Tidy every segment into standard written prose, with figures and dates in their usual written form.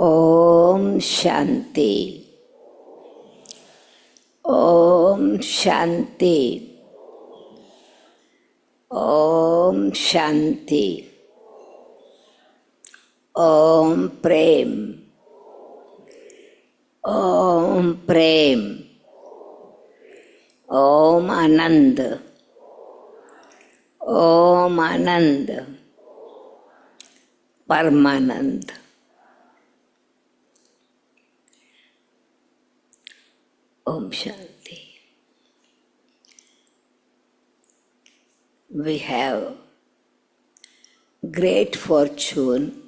Om Shanti. Om Shanti. Om Shanti. Om Prem. Om Prem. Om Anand. Om Anand. Parmanand. Om Shanti. We have great fortune.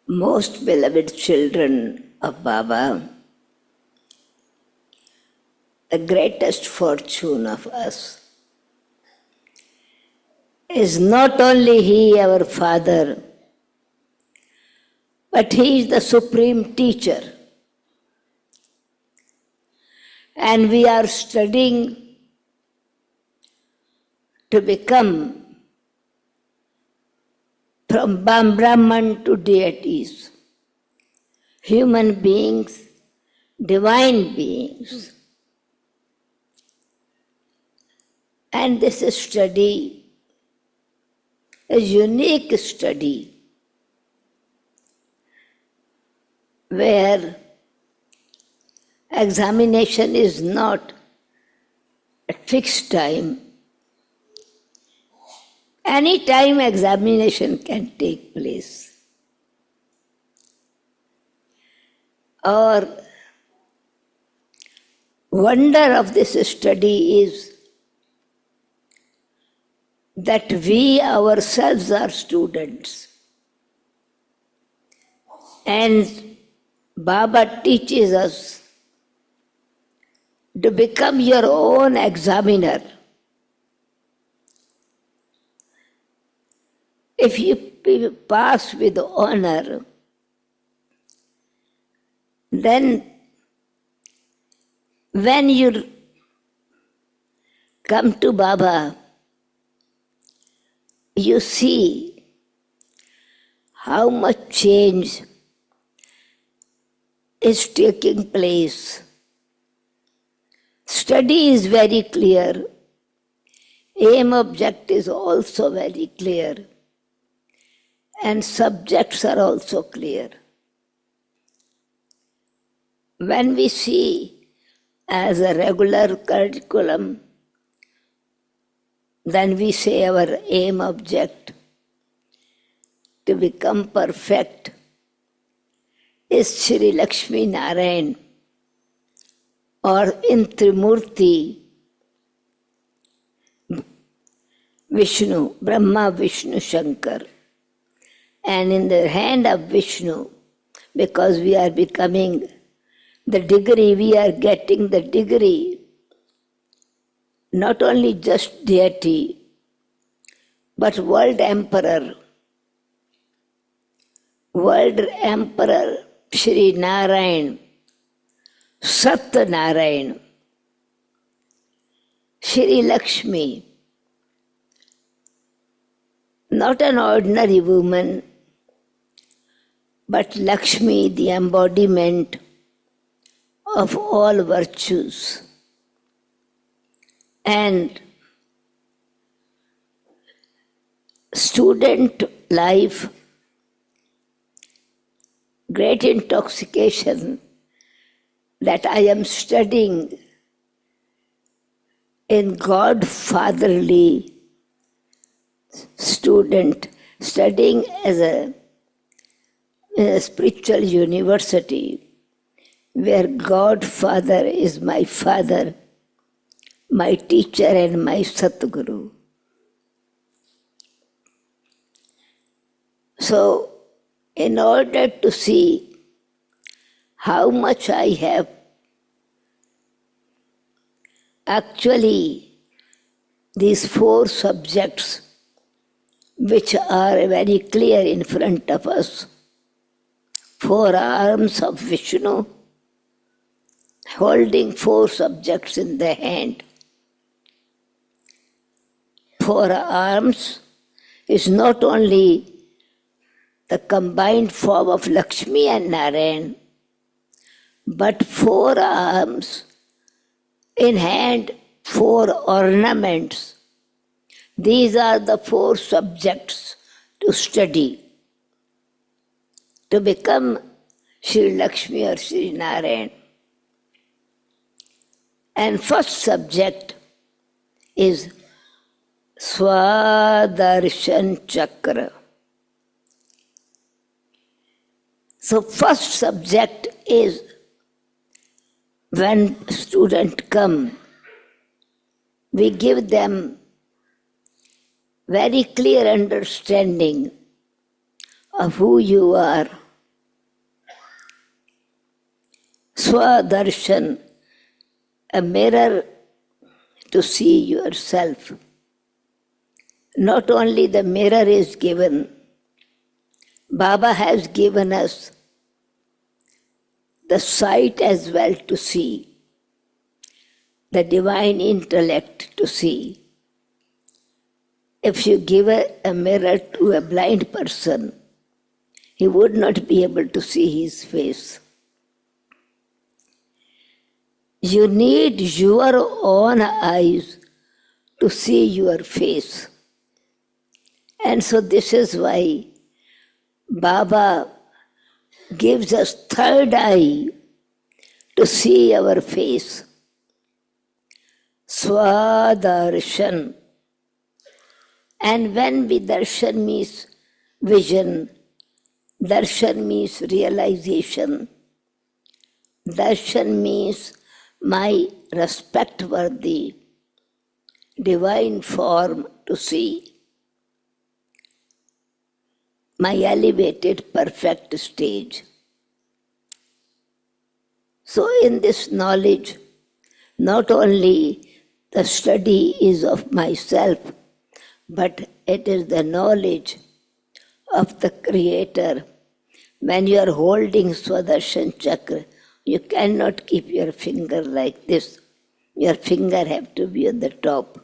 Most beloved children of Baba, the greatest fortune of us is not only He, our Father, but He is the Supreme Teacher. And we are studying to become from Brahman to deities, human beings, divine beings. And this study, a unique study, where examination is not at fixed time. Any time examination can take place. Our wonder of this study is that we ourselves are students. And Baba teaches us to become your own examiner. If you pass with honor, then when you come to Baba, you see how much change is taking place. Study is very clear. Aim object is also very clear. And subjects are also clear. When we see as a regular curriculum, then we say our aim object to become perfect is Shri Lakshmi Narayan, or in Trimurti, Vishnu, Brahma, Vishnu, Shankar. And in the hand of Vishnu, because we are becoming the degree, we are getting the degree, not only just deity, but world emperor. World emperor Shri Narayan, Sat Narayan, Shri Lakshmi, not an ordinary woman, but Lakshmi, the embodiment of all virtues. And student life, great intoxication that I am studying in God-fatherly student, studying as a spiritual university where God Father is my Father, my teacher and my Satguru. So, in order to see how much I have actually these 4 subjects which are very clear in front of us. 4 arms of Vishnu holding 4 subjects in the hand. 4 arms is not only the combined form of Lakshmi and Narayan, but 4 arms, in hand 4 ornaments. These are the 4 subjects to study, to become Sri Lakshmi or Sri Narayan. And first subject is Swadarshan Chakra. So first subject is when students come, we give them very clear understanding of who you are. Swadarshan, a mirror to see yourself. Not only the mirror is given, Baba has given us the sight as well to see, the divine intellect to see. If you give a mirror to a blind person, he would not be able to see his face. You need your own eyes to see your face. And so this is why Baba gives us third eye to see our face. Swadarshan. And when we darshan means vision, darshan means realization, darshan means my respect-worthy divine form to see, my elevated perfect stage. So in this knowledge, not only the study is of myself, but it is the knowledge of the Creator. When you are holding Swadarshan Chakra, you cannot keep your finger like this. Your finger has to be on the top.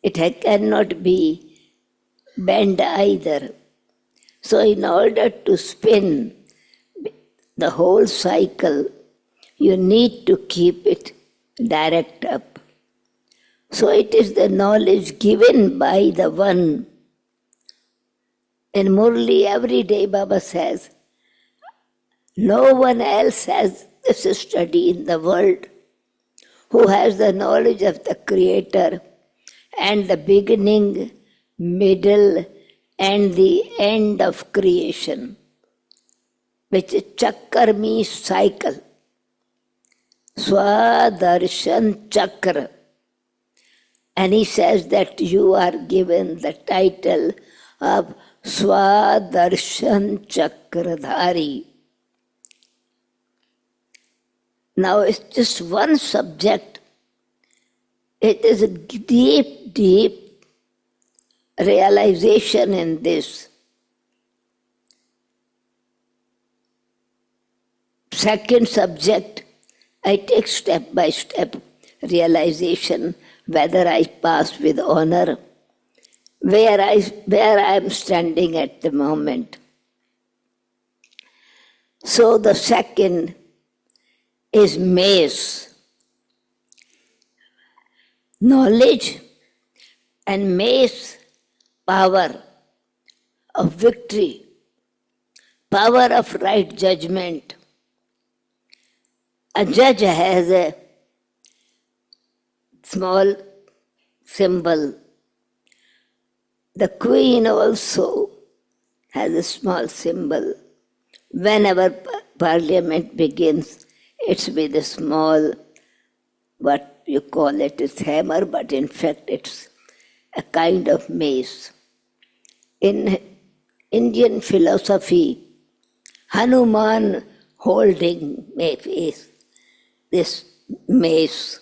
It cannot be bent either. So in order to spin the whole cycle, you need to keep it direct up. So it is the knowledge given by the One. In Murli every day Baba says, no one else has this study in the world who has the knowledge of the Creator and the beginning, middle, and the end of creation, which is Chakra means cycle. Swadarshan Chakra. And he says that you are given the title of Swadarshan Chakradhari. Now it's just one subject. It is a deep, deep realization in this. Second subject, I take step by step realization whether I pass with honor, where I am standing at the moment. So the second is mace. Knowledge and mace, power of victory, power of right judgment. A judge has a small symbol. The queen also has a small symbol. Whenever parliament begins, it's with a small, what you call it, is hammer, but in fact it's a kind of mace. In Indian philosophy, Hanuman holding this mace,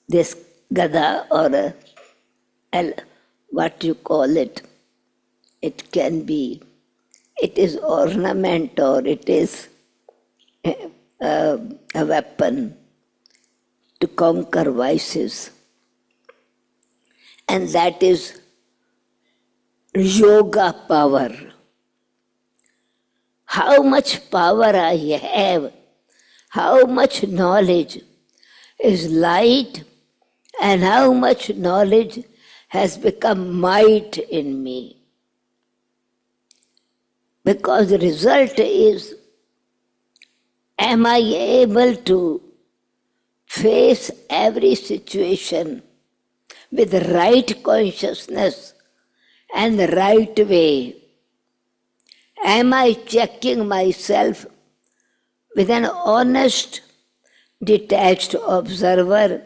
this gada or what you call it. It can be, it is ornament or it is a weapon to conquer vices. And that is yoga power. how much power I have, how much knowledge is light, and how much knowledge has become might in me. Because the result is, am I able to face every situation with the right consciousness and the right way? Am I checking myself with an honest, detached observer,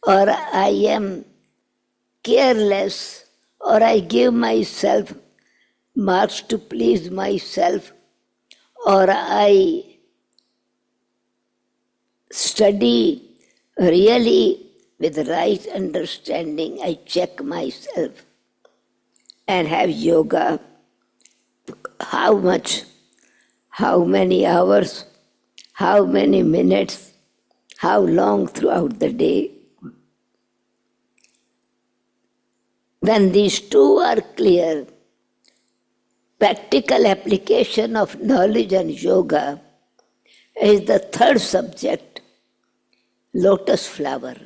or I am careless, or I give myself marks to please myself, or I study really with right understanding, I check myself and have yoga. How much, how many hours, how many minutes, how long throughout the day. When these two are clear, practical application of knowledge and yoga is the third subject, lotus flower.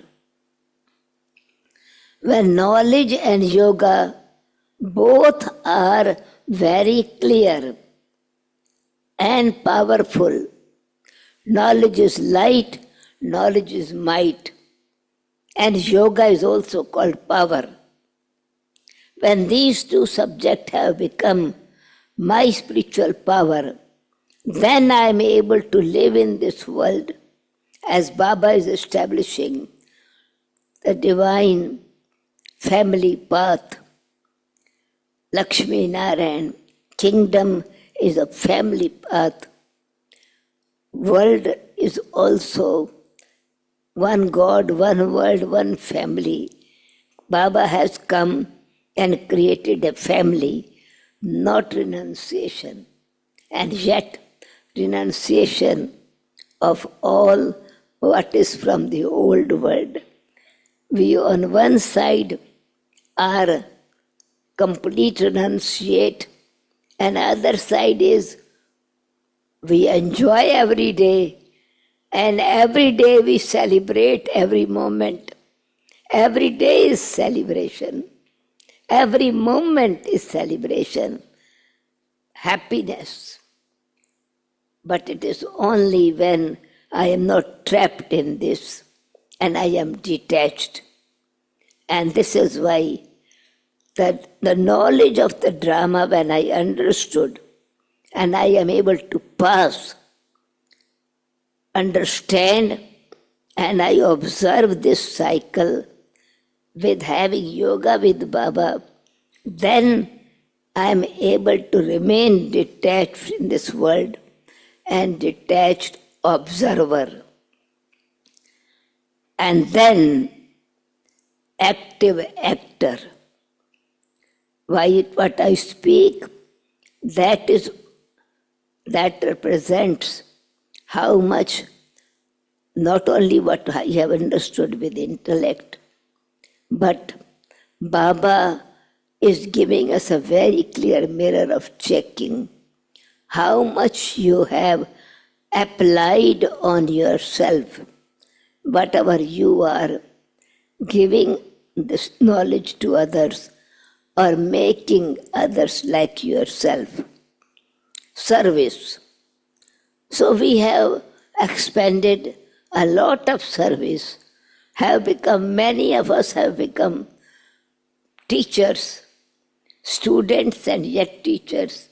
When knowledge and yoga both are very clear and powerful, knowledge is light, knowledge is might, and yoga is also called power. When these two subjects have become my spiritual power, then I am able to live in this world as Baba is establishing the divine family path. Lakshmi Narayan, kingdom is a family path. World is also one God, one world, one family. Baba has come and created a family, not renunciation. And yet, renunciation of all what is from the old world. We on one side are complete renunciate, and other side is we enjoy every day, and every day we celebrate every moment. Every day is celebration. Every moment is celebration. Happiness. But it is only when I am not trapped in this and I am detached. And this is why the knowledge of the drama, when I understood and I am able to pass, understand, and I observe this cycle with having yoga with Baba, then I am able to remain detached in this world and detached observer. And then active actor. Why what I speak, that represents how much not only what I have understood with intellect, but Baba is giving us a very clear mirror of checking how much you have applied on yourself, whatever you are giving this knowledge to others or making others like yourself. Service. So we have expanded a lot of service, many of us have become teachers, students and yet teachers,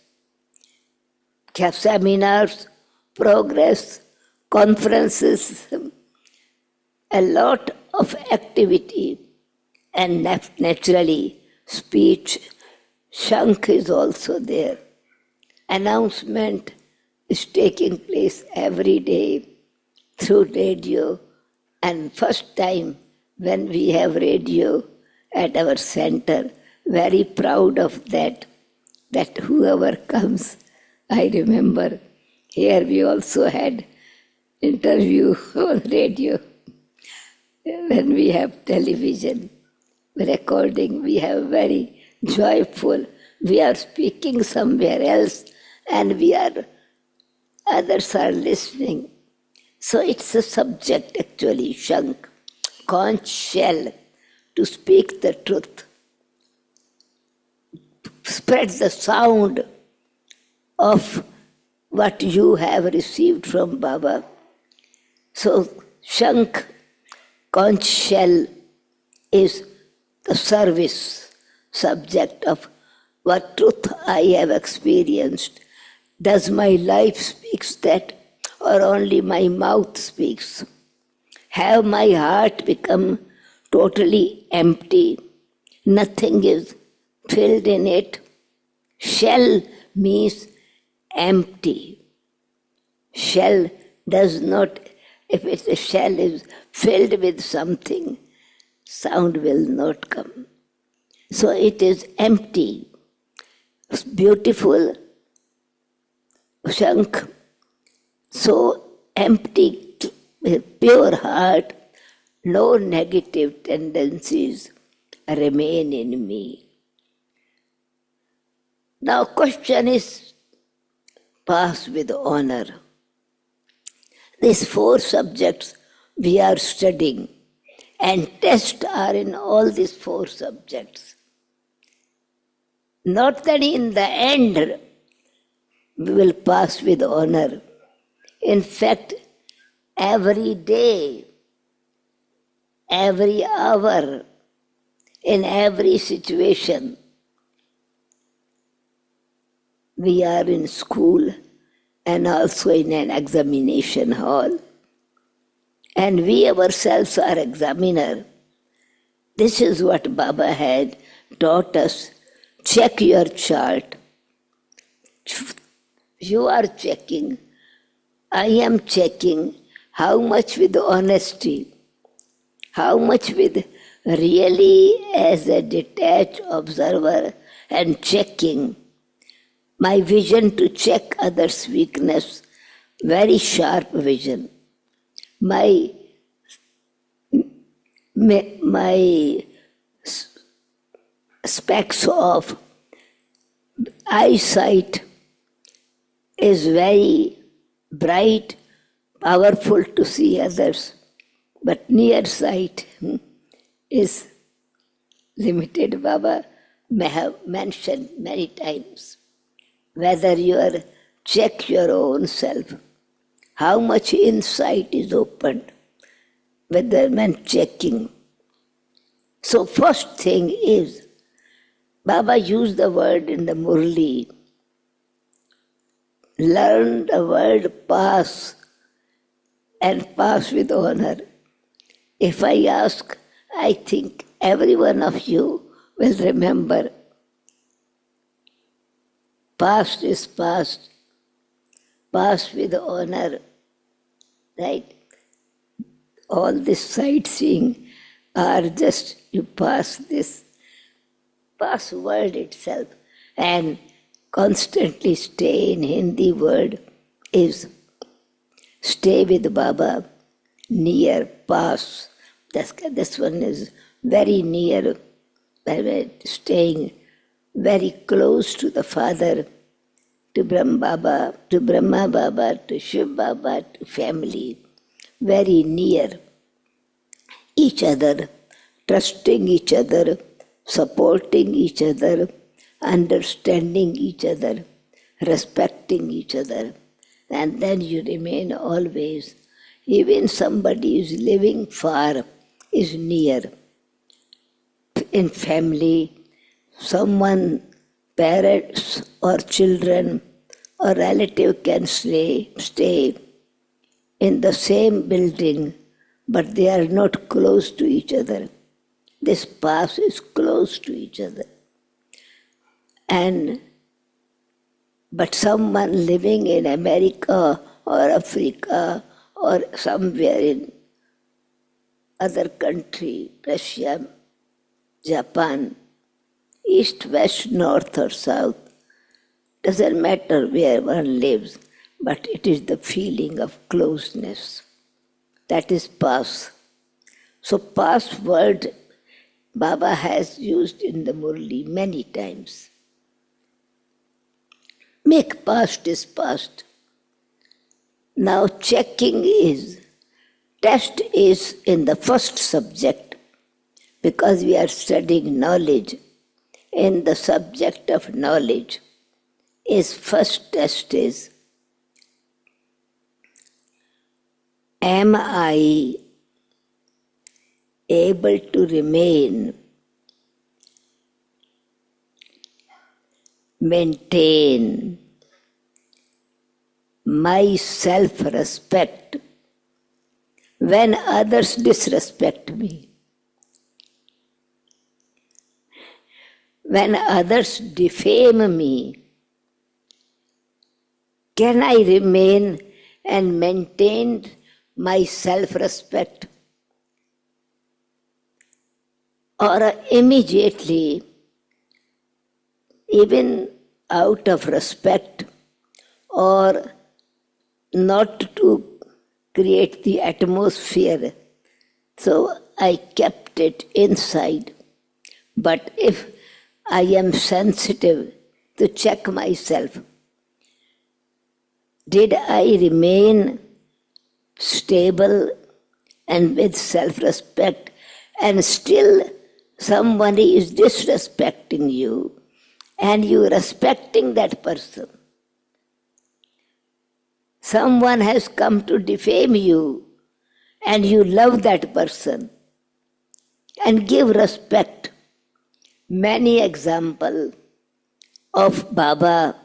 have seminars, progress, conferences, a lot of activity, and naturally speech. Shankh is also there. Announcement is taking place every day through radio, and first time when we have radio at our center, very proud of that whoever comes. I remember here we also had interview on radio. When we have television recording, we have very joyful. We are speaking somewhere else and we are others are listening. So it's a subject actually, Shank, conch shell, to speak the truth. Spread the sound of what you have received from Baba. So Shank, conch shell is the service subject of what truth I have experienced. Does my life speaks that, or only my mouth speaks? Have my heart become totally empty? Nothing is filled in it. Shell means empty. Shell does not, if it's a shell is filled with something, sound will not come. So it is empty. Beautiful Shank, so empty, with pure heart, no negative tendencies remain in me. Now question is, pass with honor. These 4 subjects we are studying, and tests are in all these 4 subjects. Not that in the end we will pass with honor. In fact, every day, every hour, in every situation, we are in school and also in an examination hall. And we ourselves are examiner. This is what Baba had taught us. Check your chart. You are checking. I am checking how much with honesty, how much with really as a detached observer and checking. My vision to check others' weakness, very sharp vision. My specs of eyesight is very bright, powerful to see others, but near sight is limited. Baba may have mentioned many times. Whether you are check your own self, how much insight is opened, whether man checking. So first thing is, Baba used the word in the Murli, learn the word pass and pass with honor. If I ask, I think every one of you will remember. Past is past. Pass with honor. Right? All this sightseeing are just you pass this. Pass word itself and constantly stay in Hindi word is stay with Baba, near, pass. This one is very near, staying very close to the Father, to Brahma Baba, to Shiv Baba, to family, very near each other, trusting each other, supporting each other, understanding each other, respecting each other, and then you remain always. Even somebody is living far is near. In family, someone, parents or children or relative can stay in the same building, but they are not close to each other. This path is close to each other. But someone living in America or Africa or somewhere in other country, Russia, Japan, east, west, north or south, doesn't matter where one lives, but it is the feeling of closeness. That is pass. So pass word Baba has used in the Murli many times. Make past is past. Now test is in the first subject, because we are studying knowledge. In the subject of knowledge, first test is, am I able to maintain my self-respect when others disrespect me? When others defame me, can I remain and maintain my self-respect? Or immediately, even out of respect or not to create the atmosphere, so I kept it inside. But if I am sensitive to check myself, did I remain stable and with self-respect, and still somebody is disrespecting you and you respecting that person? Someone has come to defame you and you love that person and give respect. Many examples of Baba,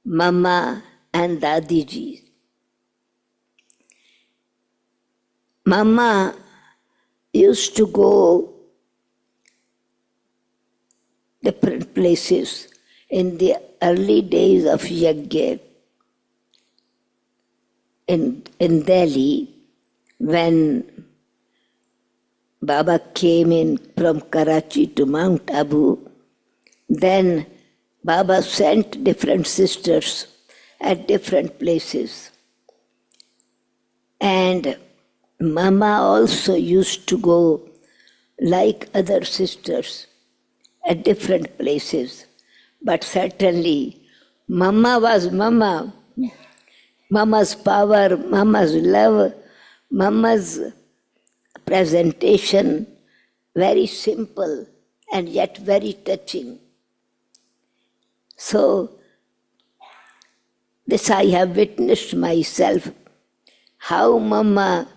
Mama and Dadiji. Mama used to go different places in the early days of Yajna in Delhi, when Baba came in from Karachi to Mount Abu. Then Baba sent different sisters at different places. And Mama also used to go like other sisters at different places. But certainly Mama was Mama. Mama's power, Mama's love, Mama's presentation, very simple and yet very touching. So, this I have witnessed myself, how Mama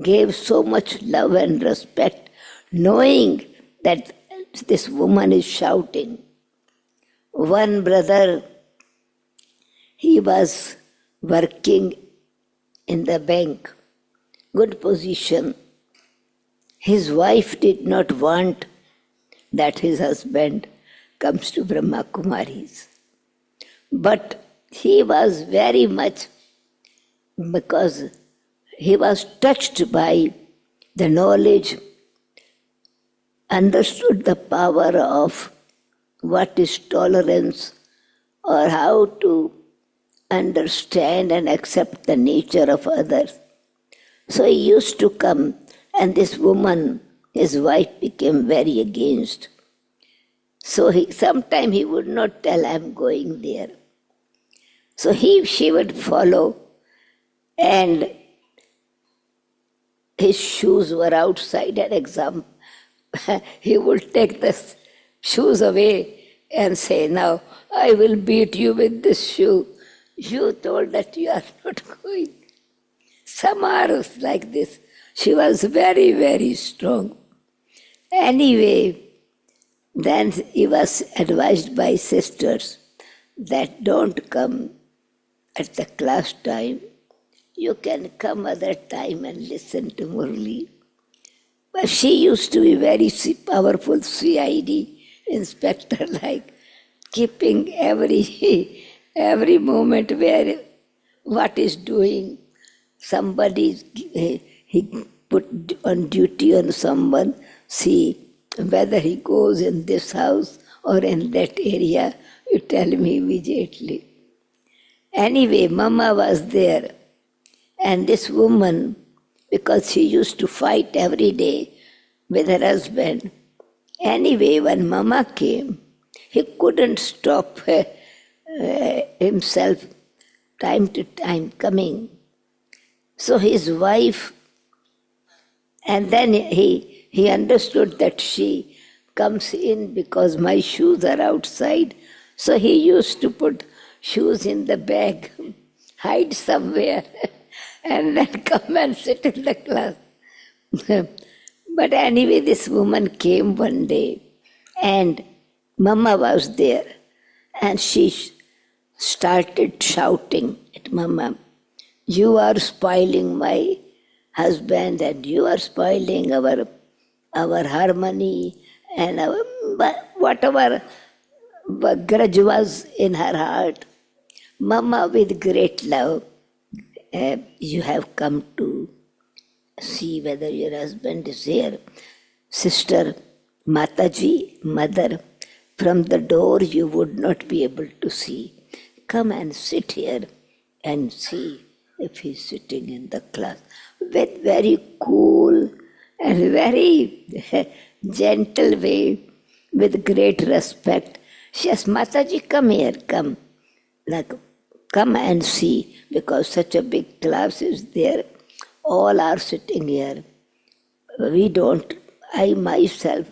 gave so much love and respect, knowing that this woman is shouting. One brother, he was working in the bank, good position. His wife did not want that his husband comes to Brahma Kumaris. But he was very much, because he was touched by the knowledge, understood the power of what is tolerance, or how to understand and accept the nature of others. So he used to come, and this woman, his wife, became very against. So sometimes he would not tell, I'm going there. So she would follow, and his shoes were outside at exam. He would take the shoes away and say, now I will beat you with this shoe. You told that you are not going. Samaras like this. She was very, very strong. Anyway, then he was advised by sisters that don't come at the class time. You can come other time and listen to Murli. But she used to be very powerful CID inspector, like keeping every moment where what is doing. Somebody, he put on duty on someone, see whether he goes in this house or in that area, you tell me immediately. Anyway, Mama was there, and this woman, because she used to fight every day with her husband, anyway, when Mama came, he couldn't stop himself time to time coming. So his wife, and then he understood that she comes in because my shoes are outside. So he used to put shoes in the bag, hide somewhere, and then come and sit in the class. But anyway, this woman came one day, and Mama was there, and she started shouting at Mama, "You are spoiling my husband, and you are spoiling our harmony, and our whatever grudge was in her heart." Mama, with great love, you have come to see whether your husband is here. Sister Mataji, mother, from the door you would not be able to see. Come and sit here and see if he's sitting in the class. With very cool and very gentle way, with great respect. She says, Mataji, come here, come. Like, come and see, because such a big class is there. All are sitting here. We don't, I myself,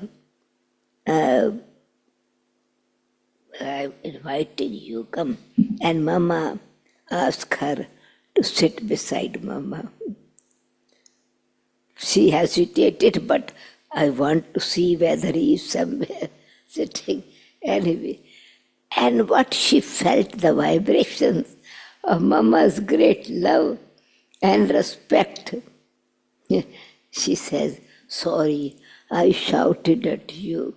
I'm inviting you, come. And Mama asked her to sit beside Mama. She hesitated, but I want to see whether he is somewhere sitting anyway. And what she felt, the vibrations of Mama's great love and respect. She says, sorry, I shouted at you.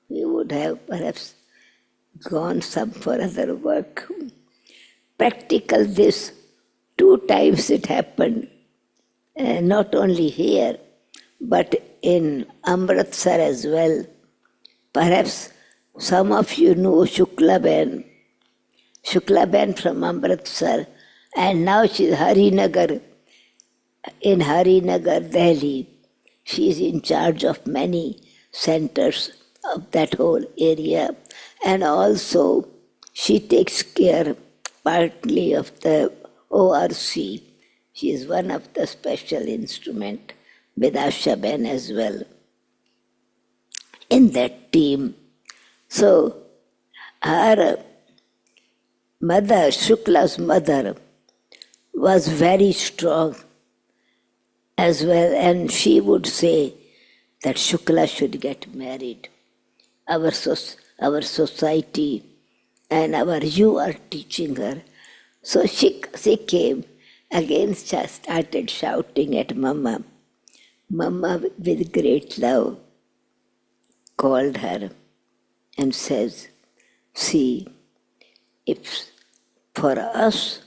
You would have perhaps gone some for other work. Practical this, 2 times it happened, not only here, but in Amritsar as well. Perhaps some of you know Shuklaben from Amritsar, and now she is Harinagar, in Harinagar, Delhi. She is in charge of many centers of that whole area, and also she takes care partly of the ORC. She is one of the special instrument with Ashaben as well in that team. So her mother, Shukla's mother, was very strong as well, and she would say that Shukla should get married. Our society and you are teaching her. So she came again, started shouting at Mama. Mama, with great love, called her and says, see, if for us,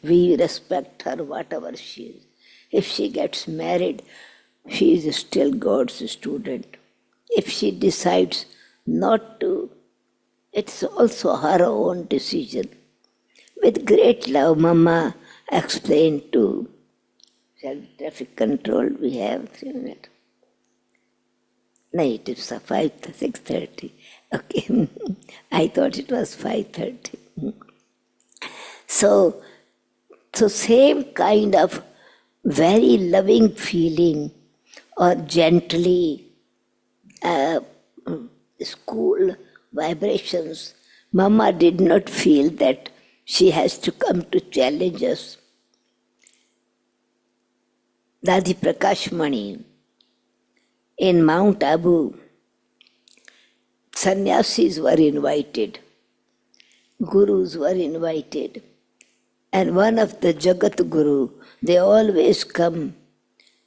we respect her whatever she is. If she gets married, she is still God's student. If she decides not to, it's also her own decision. With great love, Mama explained to traffic control, we have 3 minutes. No, it is 6:30. Okay, I thought it was 5:30. So same kind of very loving feeling or gently school vibrations. Mama did not feel that she has to come to challenge us. Dadi Prakashmani, in Mount Abu, sannyasis were invited, gurus were invited, and one of the Jagat Guru, they always come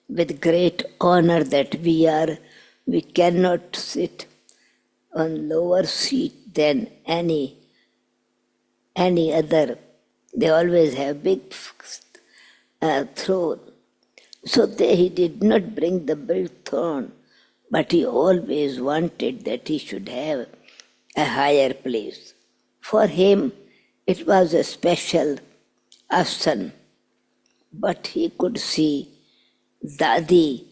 with great honor that we cannot sit on lower seat than any other. They always have big throne. So he did not bring the big throne, but he always wanted that he should have a higher place. For him, it was a special asan, but he could see Dadi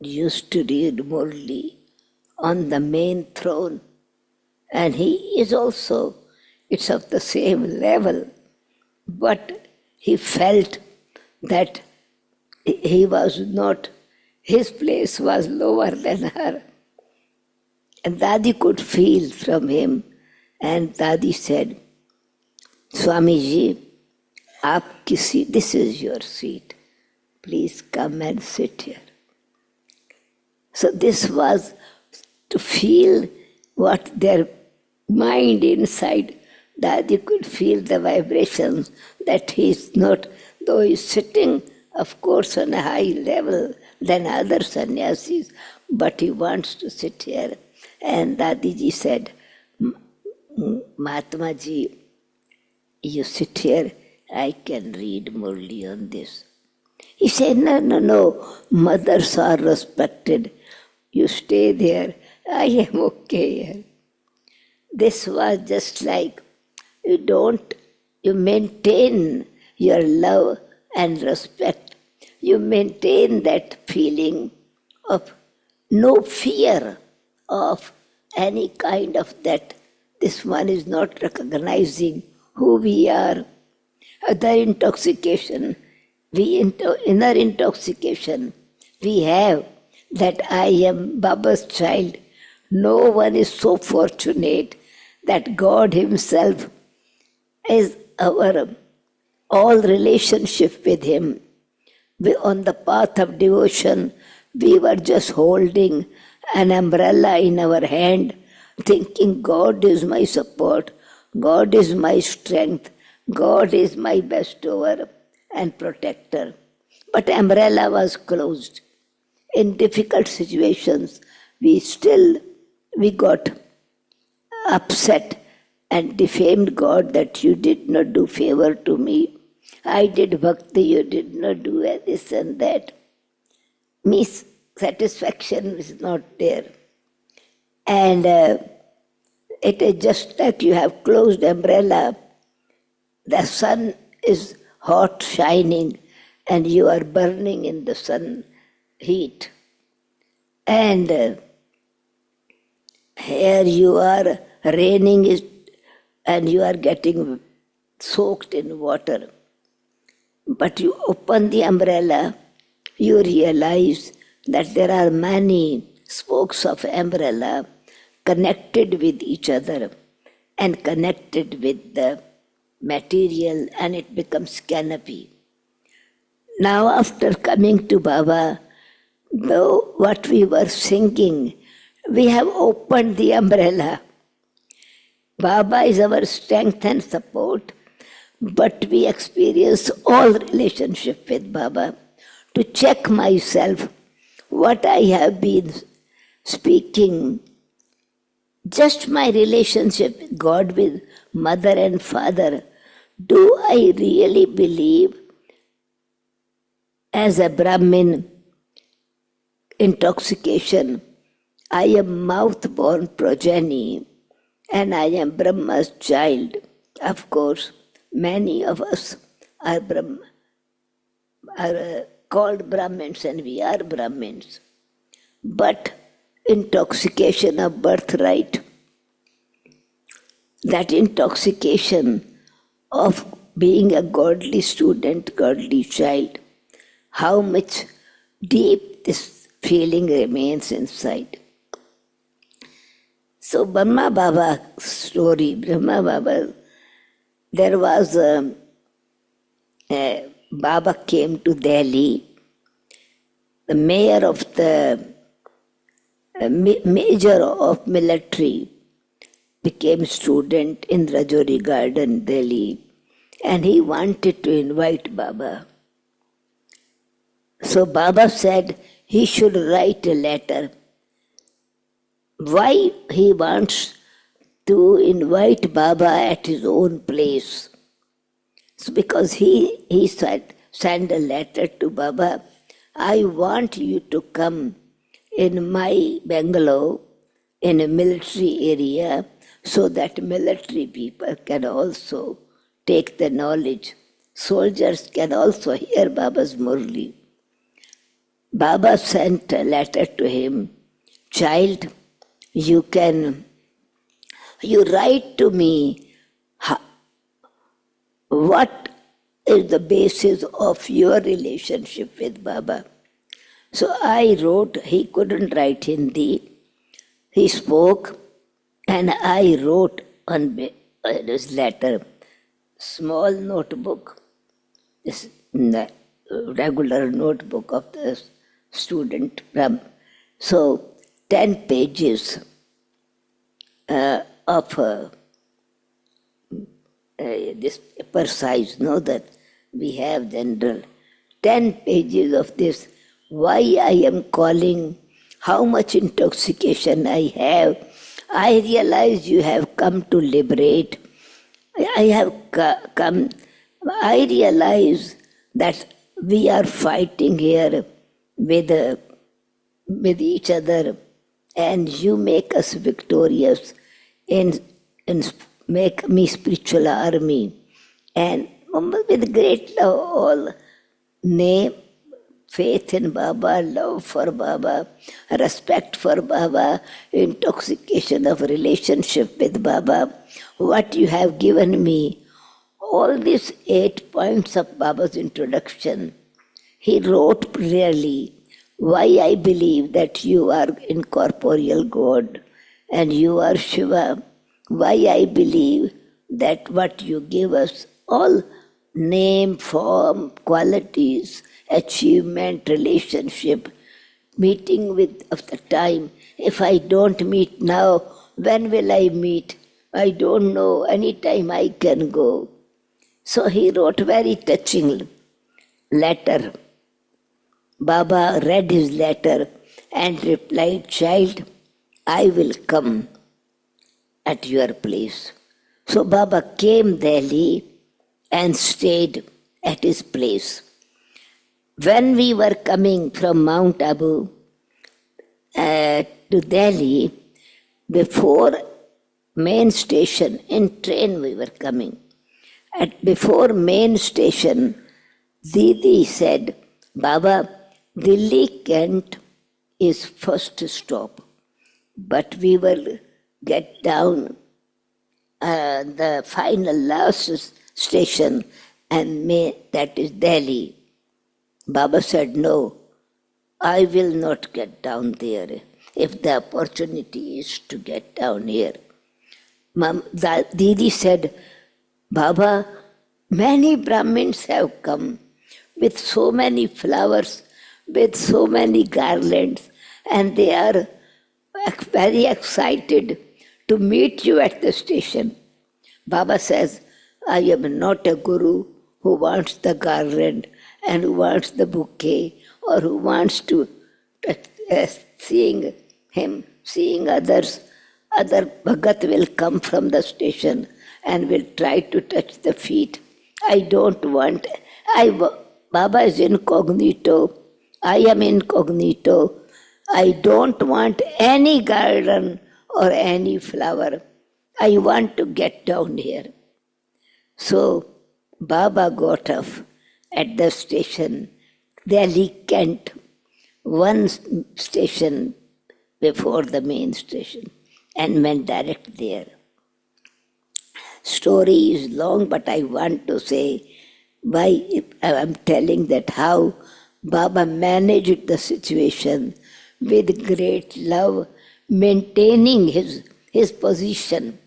used to read Murli on the main throne, and he is also, it's of the same level, but he felt that he was not, his place was lower than her. And Dadi could feel from him. And Dadi said, Swamiji, this is your seat. Please come and sit here. So this was to feel what their mind inside. Dadi could feel the vibrations that he is not, though he is sitting, of course, on a high level than other sannyasis, but he wants to sit here. And Dadiji said, Mahatma Ji, you sit here, I can read Murli on this. He said, no, mothers are respected. You stay there, I am okay here. This was just like, you maintain your love and respect. You maintain that feeling of no fear of any kind of that. This one is not recognizing who we are. Other intoxication, inner intoxication, we have that I am Baba's child. No one is so fortunate that God Himself is our all relationship with Him. On the path of devotion, we were just holding an umbrella in our hand, thinking God is my support, God is my strength, God is my bestower and protector. But umbrella was closed. In difficult situations, we got upset and defamed God that you did not do favor to me. I did bhakti, you did not do this and that. Means satisfaction is not there. And it is just like you have closed umbrella. The sun is hot, shining, and you are burning in the sun heat. And here you are, raining is, and you are getting soaked in water. But you open the umbrella, you realize that there are many spokes of umbrella connected with each other and connected with the material, and it becomes canopy. Now after coming to Baba, though what we were singing, we have opened the umbrella. Baba is our strength and support, but we experience all relationship with Baba. To check myself, what I have been speaking, just my relationship with God, with mother and father, do I really believe as a Brahmin intoxication, I am mouth-born progeny and I am Brahma's child? Of course, many of us are called Brahmins and we are Brahmins. But intoxication of birthright, that intoxication of being a godly student, godly child, how much deep this feeling remains inside. So Brahma Baba's story, Brahma Baba, there was Baba came to Delhi. The mayor of the major of military became student in Rajouri Garden, Delhi, and he wanted to invite Baba. So Baba said he should write a letter. Why he wants to invite Baba at his own place? It's because he said, send a letter to Baba. I want you to come in my bungalow in a military area so that military people can also take the knowledge. Soldiers can also hear Baba's Murli. Baba sent a letter to him, child, you write to me what is the basis of your relationship with Baba. So I wrote, he couldn't write Hindi. He spoke, and I wrote on his letter, small notebook, this regular notebook of the student. So 10 pages of this paper size, no, that we have general. 10 pages of this, why I am calling, how much intoxication I have. I realize you have come to liberate. I have come, I realize that we are fighting here with each other, and you make us victorious and make me spiritual army. And with great love, all name, faith in Baba, love for Baba, respect for Baba, intoxication of relationship with Baba, what you have given me, all these 8 points of Baba's introduction, he wrote clearly why I believe that you are incorporeal God and you are Shiva, why I believe that what you give us, all name, form, qualities, achievement, relationship, meeting with of the time. If I don't meet now, when will I meet? I don't know, any time I can go. So he wrote very touching letter. Baba read his letter and replied, child, I will come at your place. So Baba came Delhi and stayed at his place. When we were coming from Mount Abu to Delhi, before main station, in train we were coming. Before main station, Didi said, Baba, Delhi Kent is first stop, but we will get down the final last station, and that is Delhi. Baba said, no, I will not get down there if the opportunity is to get down here. Didi said, Baba, many Brahmins have come with so many flowers, with so many garlands, and they are very excited to meet you at the station. Baba says, I am not a guru who wants the garland and who wants the bouquet or who wants to seeing him, seeing others. Other Bhagat will come from the station and will try to touch the feet. I don't want. Baba is incognito. I am incognito. I don't want any garden or any flower. I want to get down here. So Baba got off at the station, Delhi Kent, one station before the main station, and went direct there. Story is long, but I want to say why I'm telling that how Baba managed the situation with great love, maintaining his position.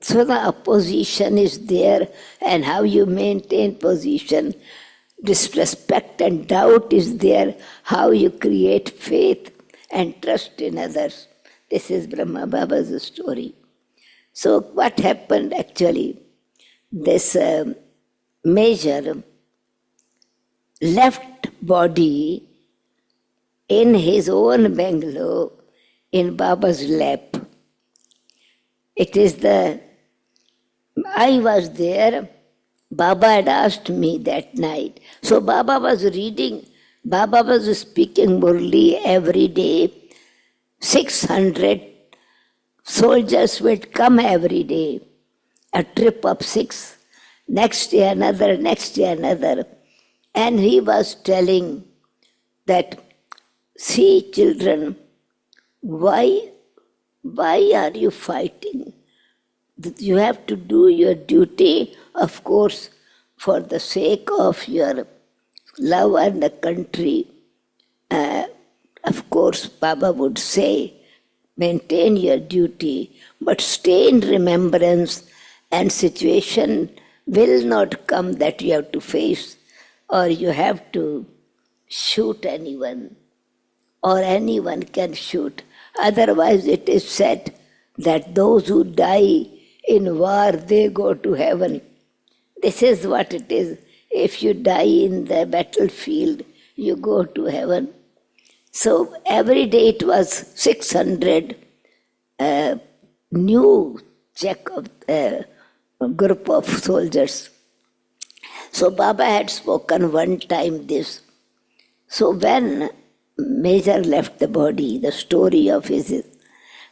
So the opposition is there, and how you maintain position, disrespect and doubt is there, how you create faith and trust in others. This is Brahma Baba's story. So what happened actually? This Major left body in his own bungalow in Baba's lap. It is I was there, Baba had asked me that night. So Baba was reading, Baba was speaking Murli every day. 600 soldiers would come every day, a trip of 6, next day another, next day another. And he was telling that, see children, why are you fighting? You have to do your duty, of course. for the sake of your love and the country, of course, Baba would say, maintain your duty, but stay in remembrance, and situation will not come that you have to face, or you have to shoot anyone, or anyone can shoot. Otherwise, it is said that those who die in war, they go to heaven. This is what it is. If you die in the battlefield, you go to heaven. So every day it was 600 new check of group of soldiers. So Baba had spoken one time this. So when Major left the body, the story of his is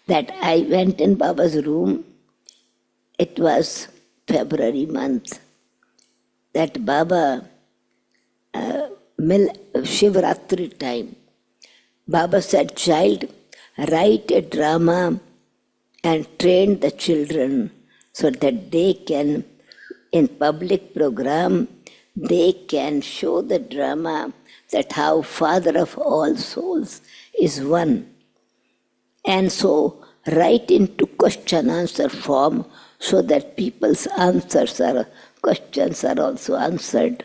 that I went in Baba's room. It was February month. That Baba, Shivratri time, Baba said, child, write a drama and train the children so that they can, in public program, they can show the drama that how Father of all souls is one. And so write into question answer form so that people's questions are also answered.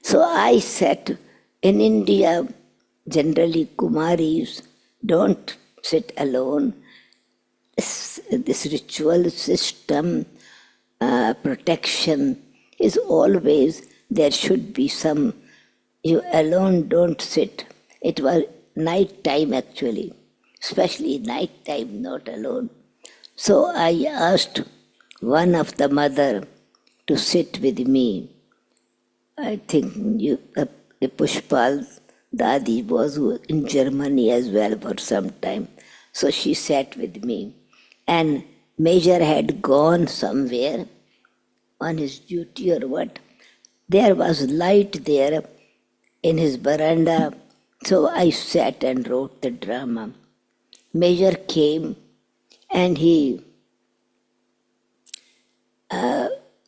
So I said, in India, generally Kumaris don't sit alone. This ritual system, protection is always, there should be some, you alone don't sit. It was night time actually, especially night time, not alone. So I asked one of the mother to sit with me. I think Pushpal Dadi was in Germany as well for some time. So she sat with me. And Major had gone somewhere on his duty or what. There was light there in his veranda. So I sat and wrote the drama. Major came and he,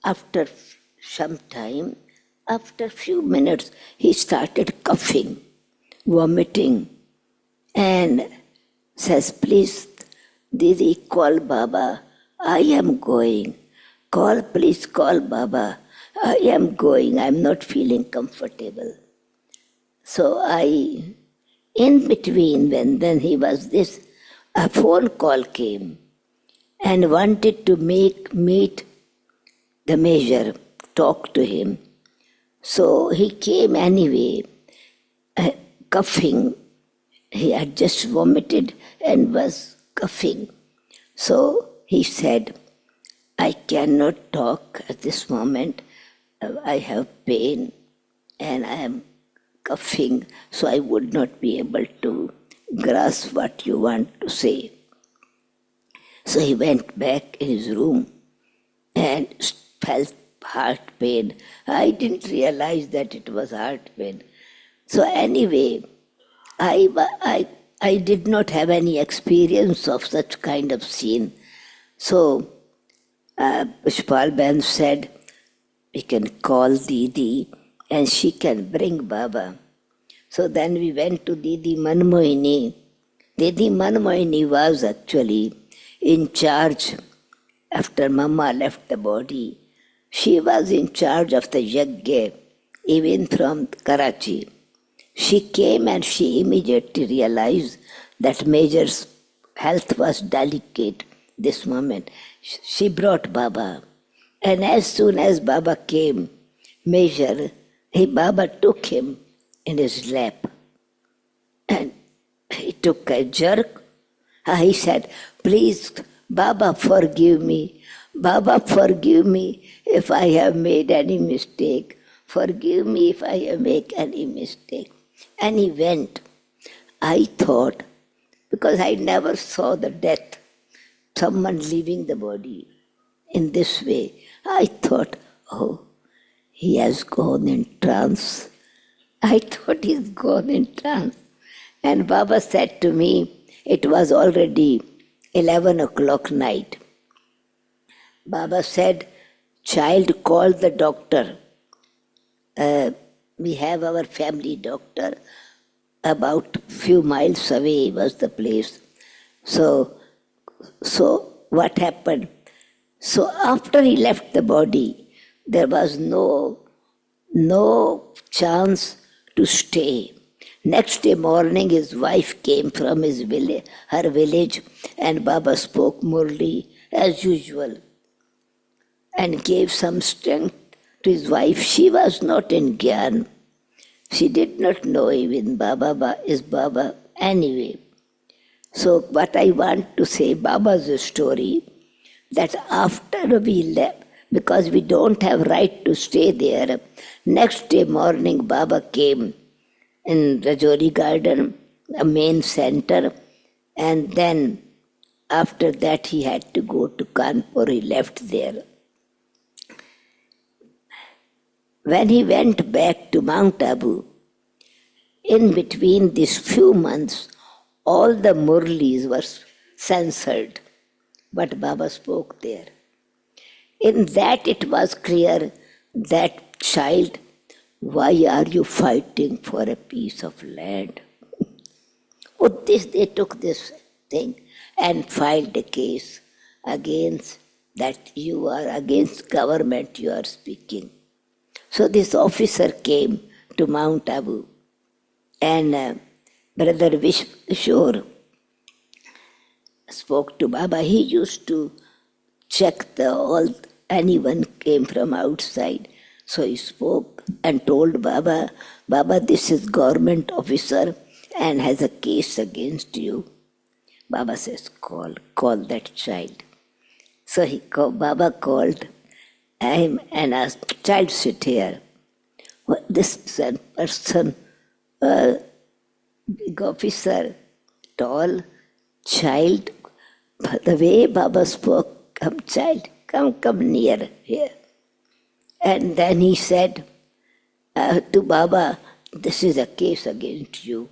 after some time, after few minutes, he started coughing, vomiting, and says, please, Didi, call Baba. I am going. Please call Baba. I am going. I am not feeling comfortable. So in between, then he was this, a phone call came and wanted to meet the Major, talk to him. So he came anyway, coughing. He had just vomited and was coughing. So he said, I cannot talk at this moment. I have pain and I am coughing, so I would not be able to grasp what you want to say. So he went back in his room and felt heart pain. I didn't realize that it was heart pain. So anyway, I did not have any experience of such kind of scene. So Pushpal Ben said, we can call Didi and she can bring Baba. So then we went to Didi Manmohini. Didi Manmohini was actually in charge after Mama left the body. She was in charge of the yajna, even from Karachi. She came and she immediately realized that Major's health was delicate this moment. She brought Baba. And as soon as Baba came, Baba took him in his lap. And he took a jerk. He said, please, Baba, forgive me. Baba, forgive me if I have made any mistake. Forgive me if I have made any mistake. And he went. I thought, because I never saw the death, someone leaving the body in this way, I thought, oh, he has gone in trance. I thought he's gone in trance. And Baba said to me, it was already 11 o'clock night. Baba said, child called the doctor. We have our family doctor. About few miles away was the place. So what happened? So after he left the body, there was no chance to stay. Next day morning, his wife came from her village, and Baba spoke Murli as usual and gave some strength to his wife. She was not in Gyan. She did not know even Baba is Baba anyway. So what I want to say, Baba's story, that after we left, because we don't have right to stay there, next day morning Baba came in Rajori Garden, a main center, and then after that he had to go to Kanpur, he left there. When he went back to Mount Abu, in between these few months, all the Murlis were censored, but Baba spoke there. In that it was clear that child, why are you fighting for a piece of land? They took this thing and filed a case against that you are against government you are speaking. So this officer came to Mount Abu, and Brother Vishore spoke to Baba. He used to check anyone came from outside. So he spoke and told Baba, Baba, this is government officer and has a case against you. Baba says, call that child. So Baba called him and asked, child, sit here. This person, big officer, tall, child, the way Baba spoke, come child, come near here. And then he said to Baba, this is a case against you.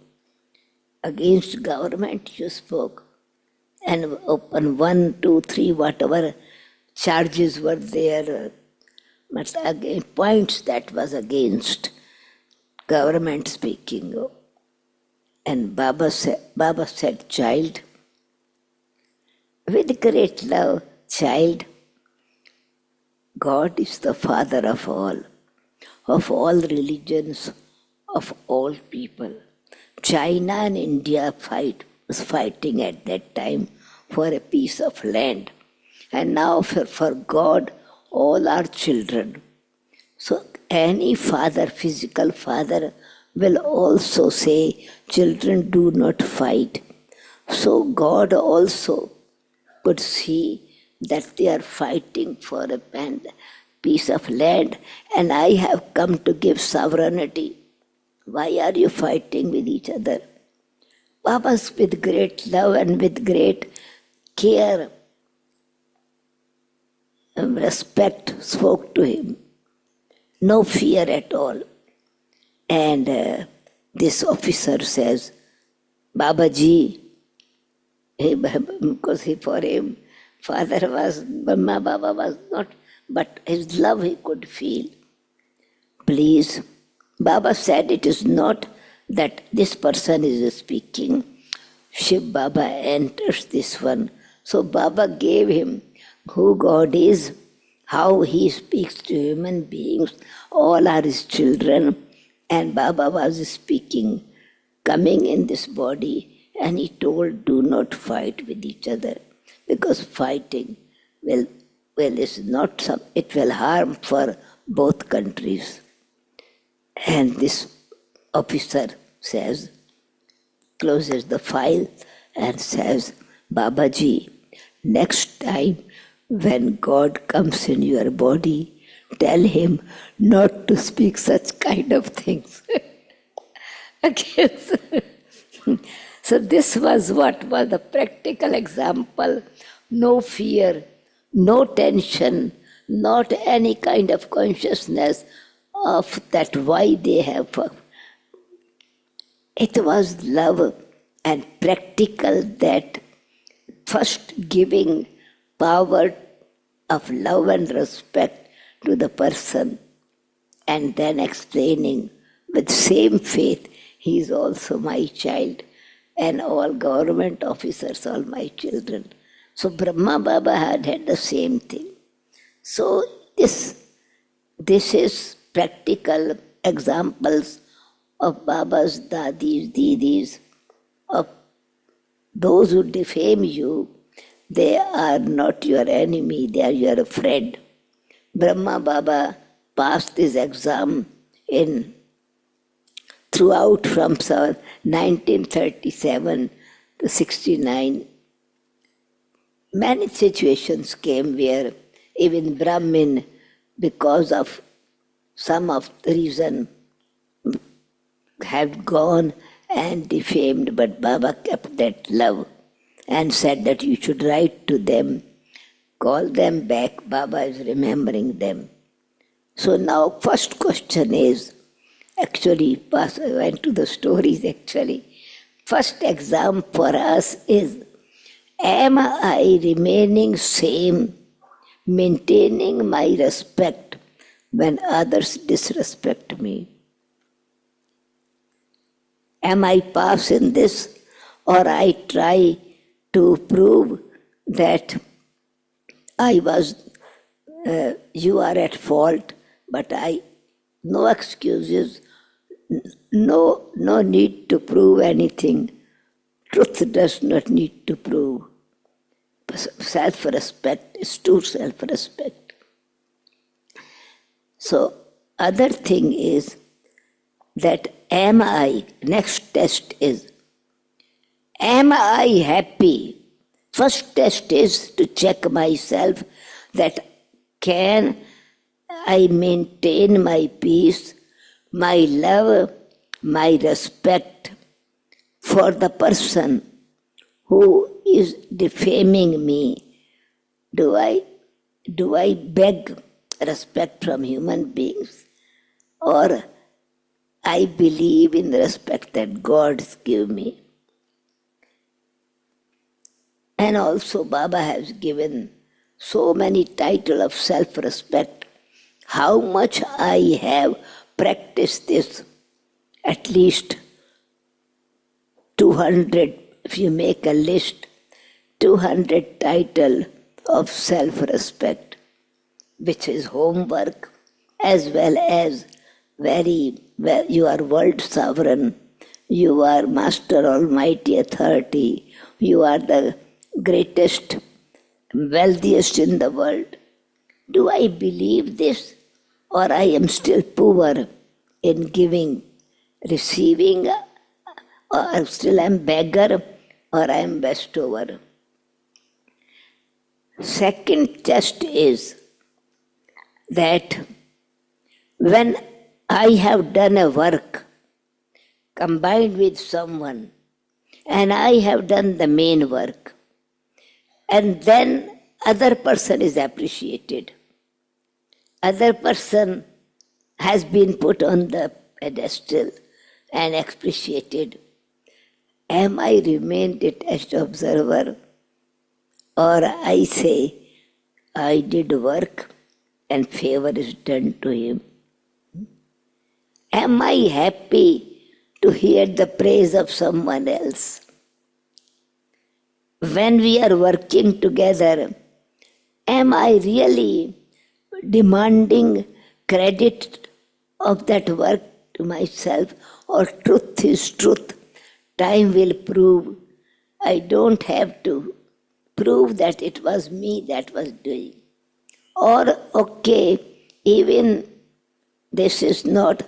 Against government you spoke. And open 1, 2, 3, whatever charges were there, but again, points that was against government speaking. And Baba said, child, with great love, child, God is the father of all religions, of all people. China and India was fighting at that time for a piece of land. And now for God, all are children. So any father, physical father, will also say, children do not fight. So God also could see that they are fighting for a piece of land, and I have come to give sovereignty. Why are you fighting with each other? Baba, with great love and with great care and respect, spoke to him. No fear at all. And this officer says, Babaji, because for him, father was, Brahma Baba was not, but his love he could feel. Please, Baba said it is not that this person is speaking. Shiv Baba enters this one. So Baba gave him who God is, how he speaks to human beings, all are his children. And Baba was speaking, coming in this body, and he told, do not fight with each other, because fighting is not it will harm for both countries. And this officer says, closes the file and says, Babaji, next time when God comes in your body, tell him not to speak such kind of things. Okay. So this was what was the practical example. No fear, no tension, not any kind of consciousness of that why they have. It was love and practical, that first giving power of love and respect to the person and then explaining with same faith, he is also my child and all government officers, all my children. So Brahma Baba had the same thing. So this is practical examples of Baba's dadis, didis, of those who defame you. They are not your enemy, they are your friend. Brahma Baba passed this exam in throughout from 1937 to 69. Many situations came where even Brahmin, because of some of the reason, had gone and defamed, but Baba kept that love and said that you should write to them, call them back, Baba is remembering them. So now first question is, actually, I went to the stories actually. First exam for us is, am I remaining same, maintaining my respect when others disrespect me? Am I passing this, or I try to prove that you are at fault, but no excuses, no need to prove anything. Truth does not need to prove. Self-respect is true self-respect. So, other thing is that next test is, am I happy? First test is to check myself that can I maintain my peace, my love, my respect for the person who is defaming me. Do I beg respect from human beings, or I believe in the respect that God gives me? And also Baba has given so many titles of self-respect. How much I have practiced this, at least 200, if you make a list, 200 titles of self-respect, which is homework, as well as you are world sovereign, you are Master Almighty Authority, you are the greatest, wealthiest in the world. Do I believe this, or I am still poor in giving, receiving, or still I am beggar, or I am bestower? Second test is that when I have done a work combined with someone, and I have done the main work, and then other person is appreciated, other person has been put on the pedestal and appreciated, am I remain detached observer, or I say I did work and favor is done to him? Am I happy to hear the praise of someone else? When we are working together, am I really demanding credit of that work to myself, or truth is truth? Time will prove. I don't have to prove that it was me that was doing. Or, okay, even this is not,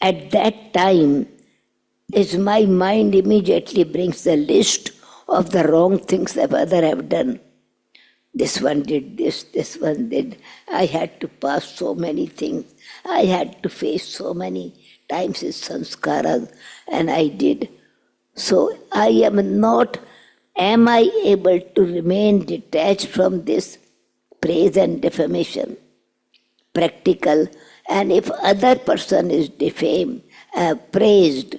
at that time, is my mind immediately brings the list of the wrong things that others have done. This one did this one did. I had to pass so many things. I had to face so many times his sanskaras, and I did. So am I able to remain detached from this praise and defamation? Practical. And if other person is defamed, praised,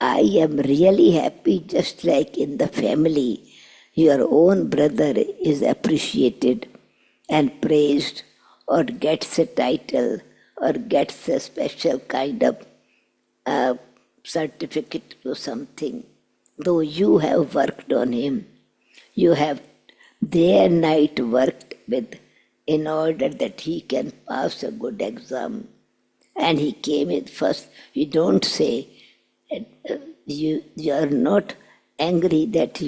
I am really happy, just like in the family, your own brother is appreciated. and praised or gets a title or gets a special kind of certificate or something. Though you have worked on him, you have day and night worked with in order that he can pass a good exam. And he came in first. You don't say, you are not angry that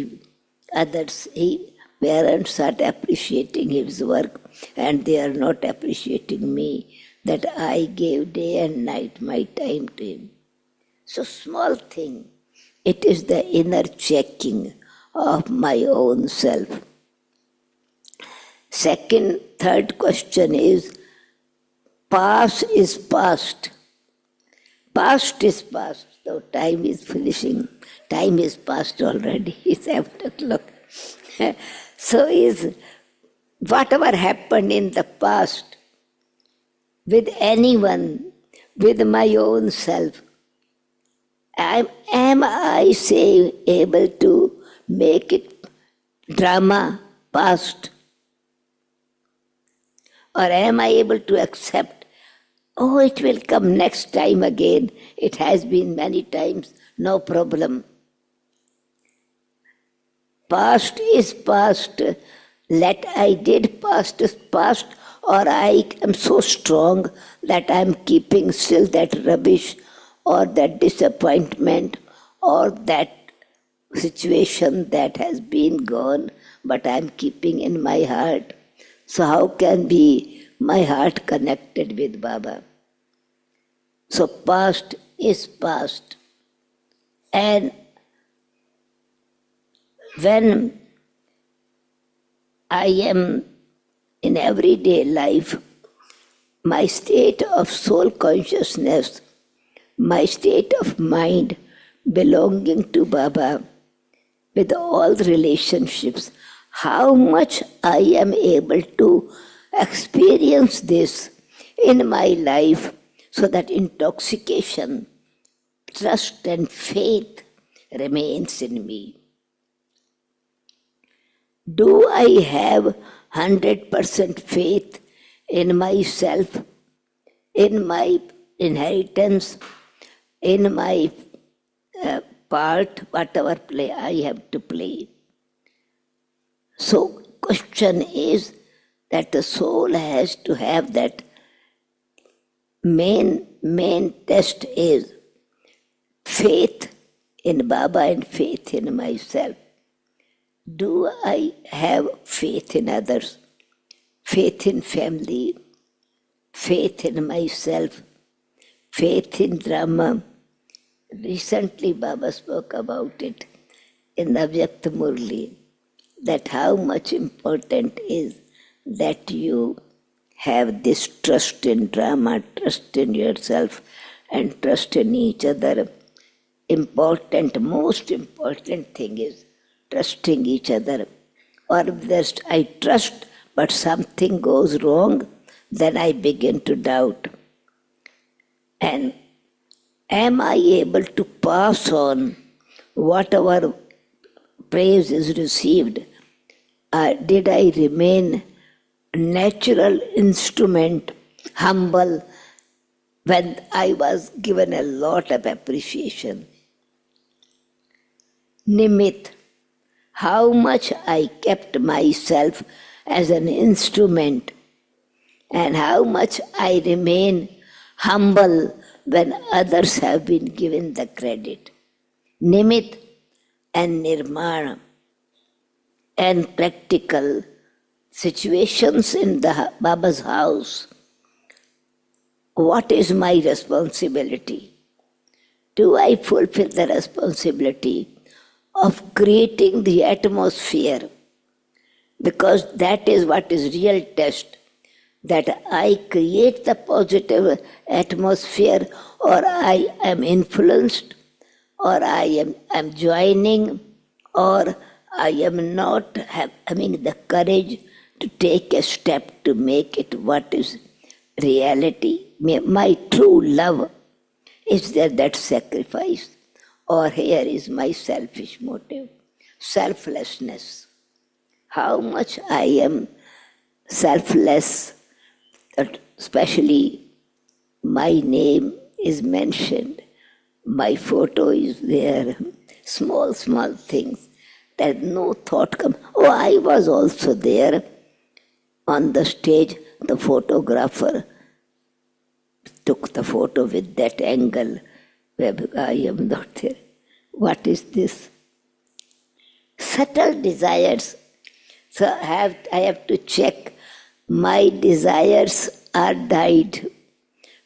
parents are appreciating his work and they are not appreciating me, that I gave day and night my time to him. So small thing. It is the inner checking of my own self. Third question is, past is past. Past is past. So time is finishing. Time is past already. It's 7 o'clock. So is whatever happened in the past with anyone, with my own self, am I able to make it drama past? Or am I able to accept, oh, it will come next time again. It has been many times, no problem. Past is past. Let I did past is past, or I am so strong that I am keeping still that rubbish or that disappointment or that situation that has been gone, but I am keeping in my heart. So how can be my heart connected with Baba? So past is past. And when I am in everyday life, my state of soul consciousness, my state of mind belonging to Baba, with all the relationships, how much I am able to experience this in my life, so that intoxication, trust and faith remains in me. Do I have 100% faith in myself, in my inheritance, in my part, whatever play I have to play? So question is that the soul has to have that main test is faith in Baba and faith in myself. Do I have faith in others, faith in family, faith in myself, faith in drama? Recently Baba spoke about it in the Avyakta Murli, that how much important is that you have this trust in drama, trust in yourself, and trust in each other. Most important thing is trusting each other. Or if I trust, but something goes wrong, then I begin to doubt. And am I able to pass on whatever praise is received? Did I remain natural instrument, humble, when I was given a lot of appreciation? Nimit, how much I kept myself as an instrument, and how much I remain humble when others have been given the credit. Nimit and nirmana and practical situations in the Baba's house. What is my responsibility? Do I fulfill the responsibility of creating the atmosphere? Because that is what is real test. That I create the positive atmosphere, or I am influenced, or I am joining, or I am not having the courage to take a step to make it what is reality. My true love, is there that sacrifice? Or here is my selfish motive, selflessness. How much I am selfless, especially my name is mentioned, my photo is there, small, small things that no thought come. Oh, I was also there on the stage. The photographer took the photo with that angle where I am not there. What is this? Subtle desires. So I have to check my desires are died.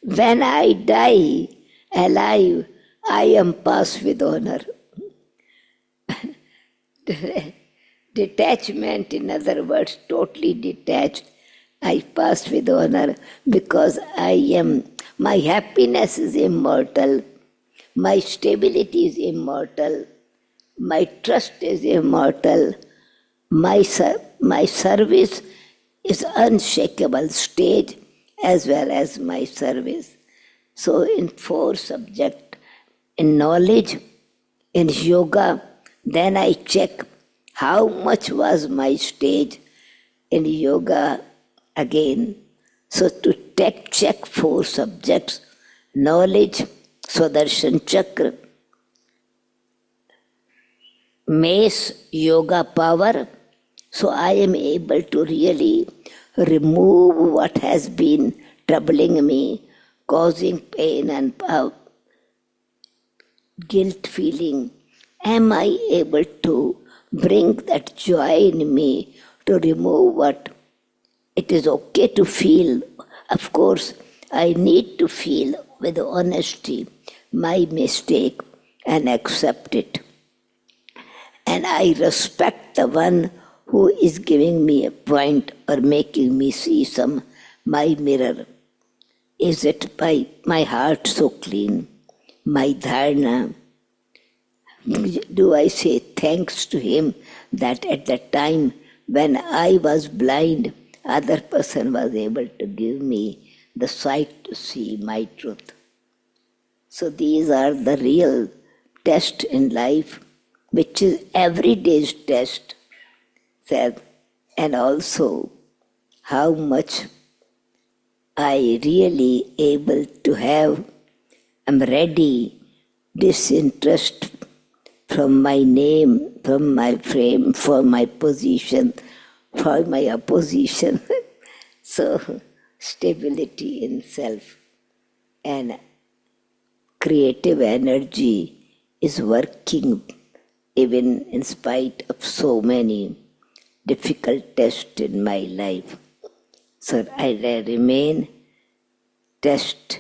When I die alive, I am passed with honor. Detachment, in other words, totally detached. I pass with honor because my happiness is immortal, my stability is immortal, my trust is immortal, my service is unshakable stage as well as my service. So in 4 subjects, in knowledge, in yoga, then I check how much was my stage in yoga again. So to check 4 subjects, knowledge, Swadarshan Chakra, mace, yoga power, so I am able to really remove what has been troubling me, causing pain and guilt feeling. Am I able to bring that joy in me to remove what it is okay to feel? Of course, I need to feel with honesty my mistake and accept it. And I respect the one who is giving me a point or making me see my mirror. Is it my heart so clean? My dharana? Do I say thanks to him that at the time when I was blind, other person was able to give me the sight to see my truth? So these are the real test in life, which is every day's test. And also how much I really able to have, I'm ready, disinterest from my name, from my frame, for my position, for my opposition. So stability in self and creative energy is working even in spite of so many difficult tests in my life. So I remain best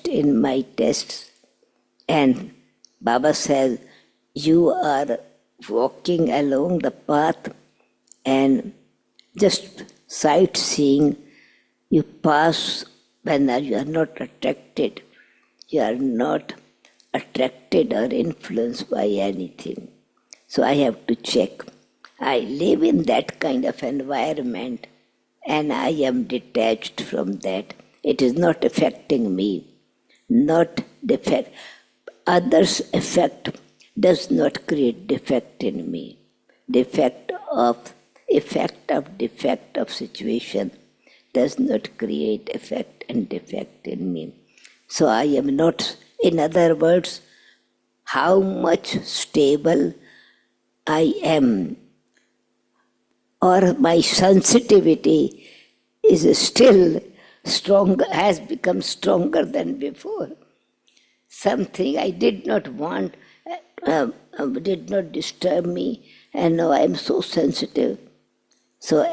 in my tests. And Baba says, you are walking along the path and just sightseeing, you pass when you are not attracted. You are not attracted or influenced by anything. So I have to check. I live in that kind of environment and I am detached from that. It is not affecting me. Not defect. Others' effect does not create defect in me. Effect of situation does not create effect and defect in me. So I am not, in other words, how much stable I am, or my sensitivity is still stronger, has become stronger than before. Something I did not want did not disturb me, and now I am so sensitive. So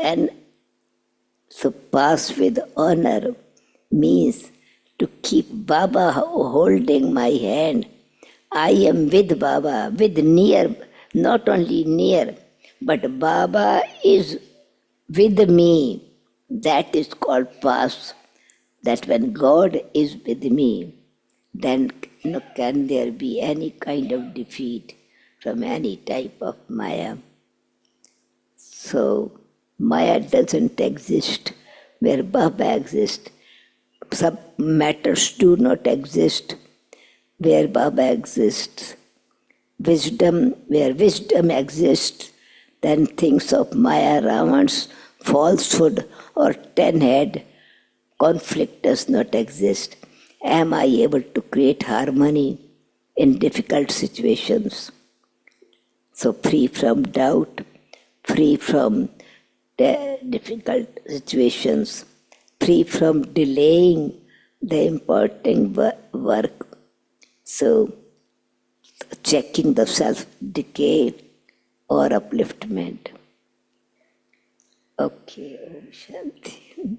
pass with honor means to keep Baba holding my hand. I am with Baba, with near, not only near, but Baba is with me. That is called pass. That when God is with me, then can there be any kind of defeat from any type of Maya. So Maya doesn't exist where Baba exists. Some matters do not exist where Baba exists. Wisdom, where wisdom exists, then things of Maya, Ravans, falsehood or ten-head conflict does not exist. Am I able to create harmony in difficult situations? So free from doubt, free from difficult situations, free from delaying the important work. So checking the self-decay or upliftment. Okay, Om Shanti.